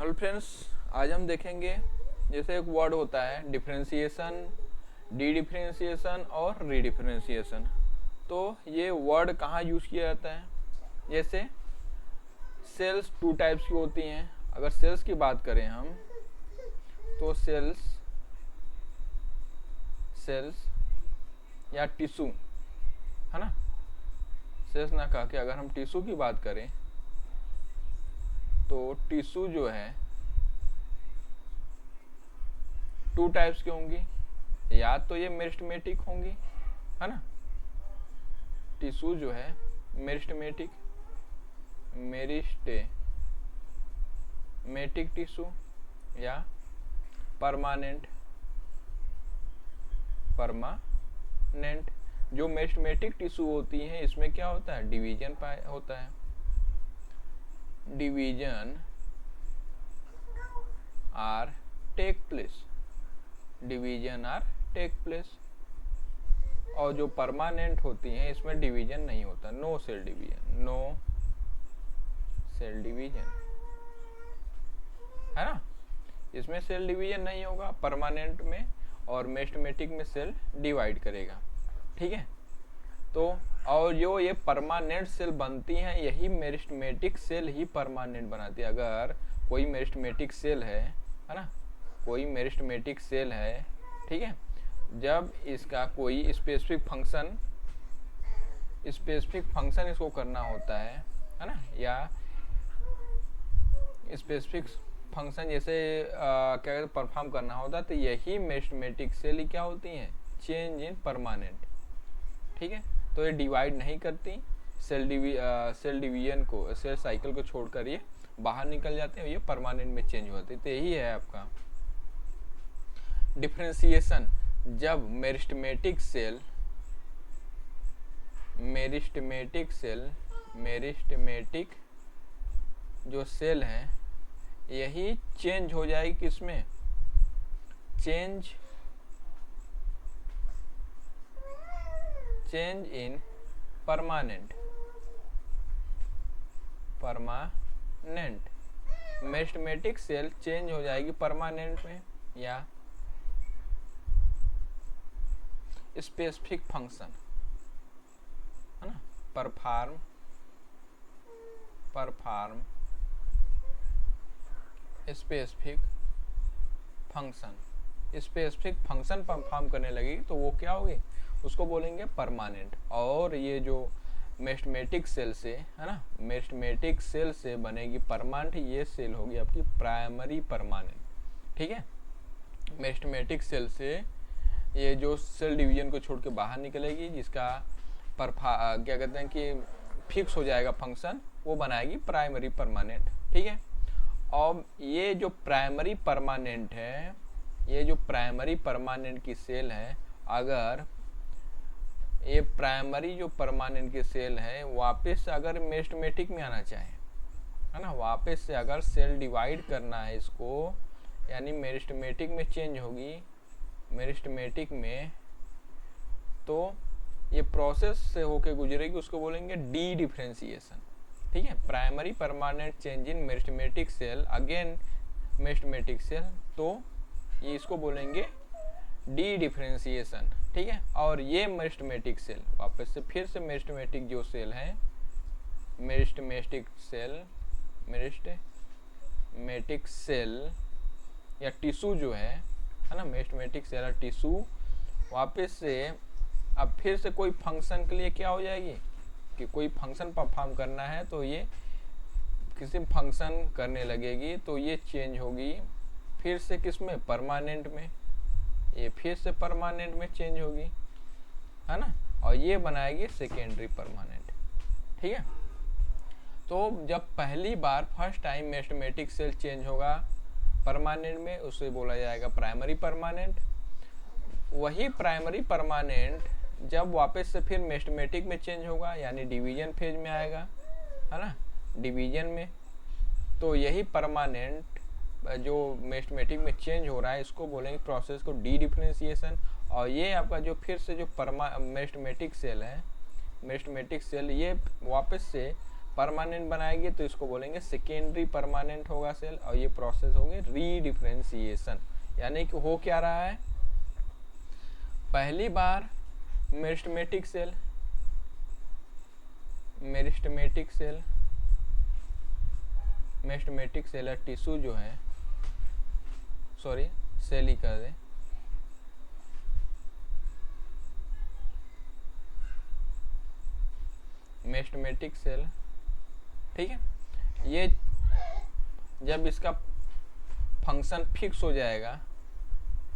Hello friends, आज हम देखेंगे जैसे एक वर्ड होता है डिफरेंशिएशन, डी डिफरेंशिएशन और रीडिफरेंशिएशन। तो ये वर्ड कहाँ यूज़ किया जाता है? जैसे सेल्स टू टाइप्स की होती हैं। अगर सेल्स की बात करें हम तो सेल्स या टिश्यू, है ना। सेल्स ना कह के अगर हम टिश्यू की बात करें तो टिश्यू जो है टू टाइप्स की होंगी। या तो ये मेरिस्टेमेटिक होंगी, है ना। टिश्यू जो है मेरिस्टेमेटिक टिश्यू या परमानेंट। जो मेरिस्टेमेटिक टिश्यू होती है इसमें क्या होता है, डिवीजन होता है। Division are take place. और जो परमानेंट होती हैं इसमें डिवीजन नहीं होता, नो सेल डिवीजन, है ना। इसमें सेल डिवीजन नहीं होगा परमानेंट में, और मेरिस्टेमेटिक में सेल डिवाइड करेगा, ठीक है। तो और जो ये परमानेंट सेल बनती हैं यही मेरिस्टेमेटिक सेल ही परमानेंट बनाती है। अगर कोई मेरिस्टेमेटिक सेल है ना, कोई मेरिस्टेमेटिक सेल है, ठीक है, जब इसका कोई स्पेसिफिक फंक्शन इसको करना होता है ना, या स्पेसिफिक फंक्शन जैसे क्या कहते हैं परफॉर्म करना होता है, तो यही मेरिस्टेमेटिक सेल क्या होती हैं, चेंज इन परमानेंट, ठीक है। तो ये डिवाइड नहीं करती, सेल डिवीजन को, सेल साइकिल को छोड़कर ये बाहर निकल जाते हैं, ये परमानेंट में चेंज होते हैं। तो यही है आपका डिफरेंशिएशन। जब मेरिस्टेमेटिक जो सेल है यही चेंज हो जाएगी किसमें, change in permanent. Meristematic cell change हो जाएगी परमानेंट में, या स्पेसिफिक फंक्शन, है ना, परफॉर्म स्पेसिफिक फंक्शन परफॉर्म करने लगी तो वो क्या होगी, उसको बोलेंगे परमानेंट। और ये जो मेरिस्टेमेटिक सेल से, है ना, मेरिस्टेमेटिक सेल से बनेगी परमानेंट, ये सेल होगी आपकी प्राइमरी परमानेंट, ठीक है। मेरिस्टेमेटिक सेल से ये जो सेल डिवीजन को छोड़ के बाहर निकलेगी, जिसका क्या कहते हैं कि फिक्स हो जाएगा फंक्शन, वो बनाएगी प्राइमरी परमानेंट, ठीक है। और ये जो प्राइमरी परमानेंट है, ये जो प्राइमरी परमानेंट की सेल है, अगर ये प्राइमरी जो परमानेंट की सेल है वापस से अगर मेरिस्टेमेटिक में आना चाहे, है ना, वापस से अगर सेल डिवाइड करना है इसको, यानी मेरिस्टेमेटिक में चेंज होगी, मेरिस्टेमेटिक में, तो ये प्रोसेस से होके गुजरेगी, उसको बोलेंगे डी डिफरेंशिएशन, ठीक है। Primary permanent change in meristematic cell again meristematic cell, तो ये इसको बोलेंगे डी डिफरेंशिएशन, ठीक है। और ये मेरिस्टेमेटिक सेल वापस से फिर से मेरिस्टेमेटिक जो सेल है, मेरिस्टेमेटिक सेल या टिश्यू जो है ना, मेरिस्टेमेटिक सेल या टिश्यू वापस से अब फिर से कोई फंक्शन के लिए क्या हो जाएगी कि कोई फंक्शन परफॉर्म करना है, तो ये किसी फंक्शन करने लगेगी, तो ये चेंज होगी फिर से किसमें, परमानेंट में, ये फिर से परमानेंट में चेंज होगी, है ना, और ये बनाएगी सेकेंडरी परमानेंट, ठीक है। तो जब पहली बार first time meristematic cell change होगा परमानेंट में, उसे बोला जाएगा प्राइमरी परमानेंट। वही प्राइमरी परमानेंट जब वापस से फिर मेरिस्टेमेटिक में चेंज होगा, यानी डिवीजन फेज में आएगा, है ना, डिवीजन में, तो यही परमानेंट जो मेरिस्टेमेटिक में चेंज हो रहा है इसको बोलेंगे प्रोसेस को डी डिफरेंशिएशन। और ये आपका जो फिर से जो मेरिस्टेमेटिक सेल है, मेरिस्टेमेटिक सेल ये वापस से परमानेंट बनाएगी तो इसको बोलेंगे सेकेंडरी परमानेंट होगा सेल, और ये प्रोसेस होगी रीडिफरेंशिएशन। यानी कि हो क्या रहा है, पहली बार meristematic cell meristematic cell or tissue जो है, सॉरी सेल ही कर दे, मेरिस्टेमेटिक सेल, ठीक है। ये जब इसका फंक्शन फिक्स हो जाएगा,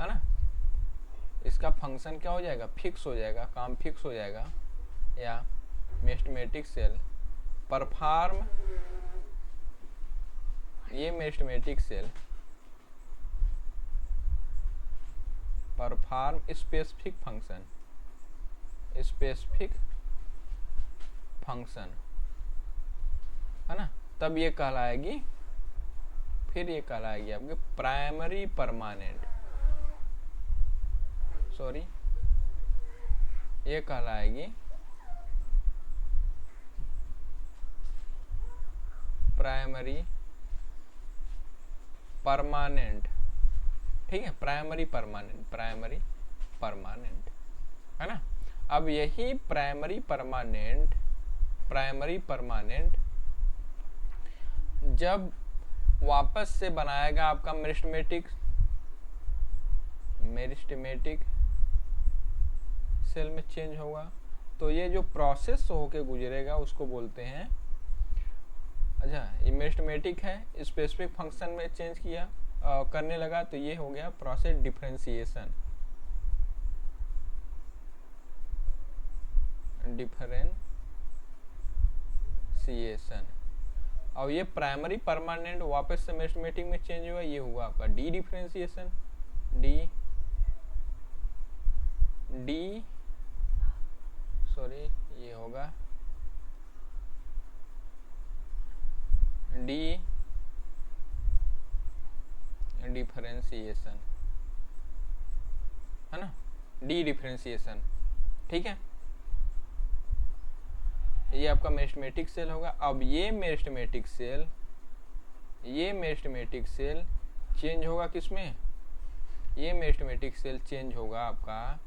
है ना, इसका फंक्शन क्या हो जाएगा, फिक्स हो जाएगा, काम फिक्स हो जाएगा, या मेरिस्टेमेटिक सेल परफॉर्म, ये meristematic cell perform specific function, है ना, तब ये कहलाएगी, फिर ये कहलाएगी आपके प्राइमरी परमानेंट, सॉरी ये कहलाएगी प्राइमरी परमानेंट, ठीक है, प्राइमरी परमानेंट, है ना। अब यही प्राइमरी परमानेंट जब वापस से बनाएगा आपका मेरिस्टेमेटिक सेल में चेंज होगा, तो ये जो प्रोसेस होके गुजरेगा उसको बोलते हैं, अच्छा ये मेरिस्टेमेटिक है, स्पेसिफिक फंक्शन में चेंज किया करने लगा, तो ये हो गया प्रोसेस डिफरेंशिएशन, और ये प्राइमरी परमानेंट वापस से मेरिस्टेमेटिक में चेंज हुआ, ये हुआ आपका डी डिफरेंशिएशन, ये होगा डी डिफरेंशिएशन, है ना, डी डिफरेंशिएशन, ठीक है। ये आपका मेरिस्टेमेटिक सेल होगा। अब ये मेरिस्टेमेटिक सेल चेंज होगा किसमें, ये मेरिस्टेमेटिक सेल चेंज होगा आपका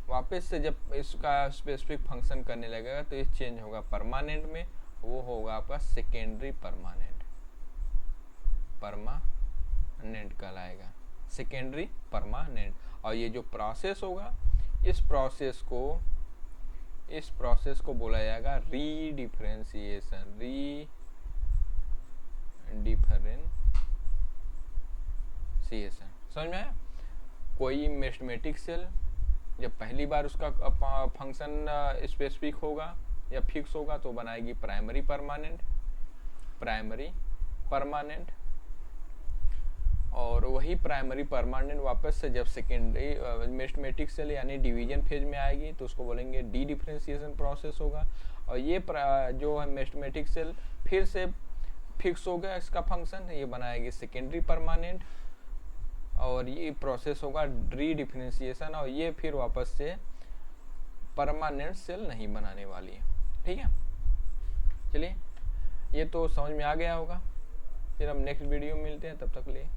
वापस से, जब इसका स्पेसिफिक फंक्शन करने लगेगा तो ये चेंज होगा परमानेंट में, वो होगा आपका सेकेंडरी परमानेंट कहलाएगा, सेकेंडरी परमानेंट। और ये जो प्रोसेस होगा, इस प्रोसेस को बोला जाएगा रीडिफरेंशिएशन, समझ में आया। कोई मेरिस्टेमेटिक सेल जब पहली बार उसका फंक्शन स्पेसिफिक होगा या फिक्स होगा तो बनाएगी प्राइमरी परमानेंट, और वही प्राइमरी परमानेंट वापस से जब सेकेंडरी मेरिस्टेमेटिक सेल यानी डिवीजन फेज में आएगी तो उसको बोलेंगे डी डिफरेंशिएशन प्रोसेस होगा। और ये जो है मेरिस्टेमेटिक सेल फिर से फिक्स हो गया इसका फंक्शन, ये बनाएगी सेकेंडरी परमानेंट, और ये प्रोसेस होगा डी डिफरेंशिएशन, और ये फिर वापस से परमानेंट सेल नहीं बनाने वाली है, ठीक है। चलिए ये तो समझ में आ गया होगा, फिर हम नेक्स्ट वीडियो में मिलते हैं, तब तक के लिए